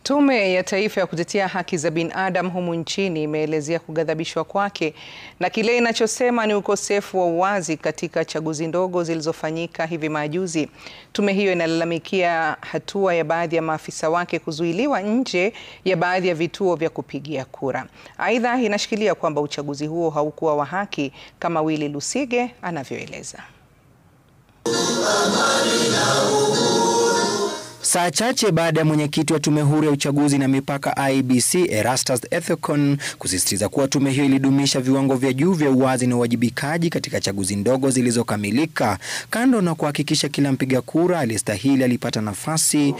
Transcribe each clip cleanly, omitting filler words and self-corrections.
Tume ya Taifa ya Kutetea Haki za Binadamu humu nchini imeelezea kughadhabishwa kwake na kile inachosema ni ukosefu wa uwazi katika chaguzi ndogo zilizofanyika hivi majuzi. Tume hiyo inalalamikia hatua ya baadhi ya maafisa wake kuzuiliwa nje ya baadhi ya vituo vya kupigia kura. Aidha, inashikilia kwamba uchaguzi huo haukuwa wa haki kama Willy Lusige anavyoeleza. Saa chache baada ya mwenyekiti wa tume huru ya uchaguzi na mipaka IEBC Erastus Ethekon kusisitiza kuwa tume hiyo ilidumisha viwango vya juu vya uwazi na uwajibikaji katika chaguzi ndogo zilizokamilika, kando na kuhakikisha kila mpiga kura aliyestahili alipata nafasi,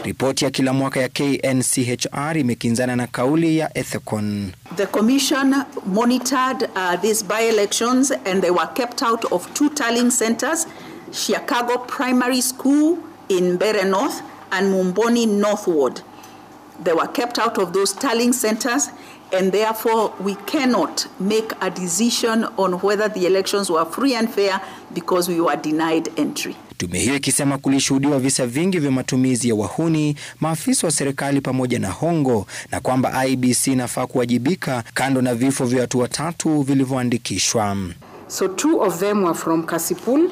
ripoti ya kila mwaka ya KNCHR imekinzana na kauli ya Ethekon. The commission monitored these by-elections and they were kept out of 2 tallying centers, Chicago Primary School in Mbeere North and Mumboni North Ward. They were kept out of those tallying centers, and therefore we cannot make a decision on whether the elections were free and fair because we were denied entry. Tume hiyo ikisema kulishuhudiwa visa vingi vya matumizi ya wahuni, maafisa wa serikali pamoja na hongo, na kwamba IEBC inafaa kuwajibika kando na vifo vya watu 3 vilivyoandikishwa. So 2 of them were from Kasipul,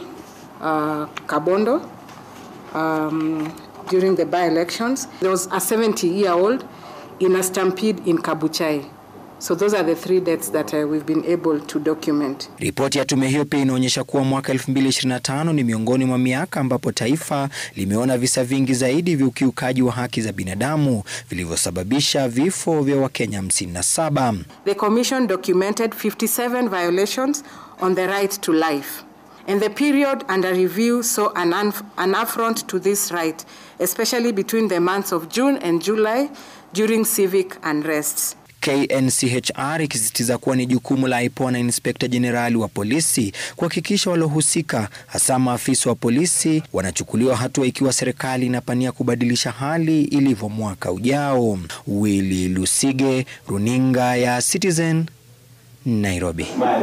Kabondo. During the by-elections, there was a 70-year-old in a stampede in Kabuchai. So those are the 3 deaths that we've been able to document. Ripoti ya tume hiyo pia inaonyesha kuwa mwaka 2025 ni miongoni mwa miaka ambapo taifa limeona visa vingi zaidi vya ukiukaji wa haki za binadamu vilivyosababisha vifo vya Wakenya 57. The commission documented 57 violations on the right to life. And the period under review saw an affront to this right, especially between the months of June and July during civic unrests. KNCHR ikisisitiza kuwa ni jukumu la IPOA na Inspector General wa polisi kuhakikisha walohusika, hasa maafisa wa polisi, wanachukuliwa hatua ikiwa serikali inapania kubadilisha hali ilivyo mwaka ujao. Willy Lusige, Runinga ya Citizen, Nairobi.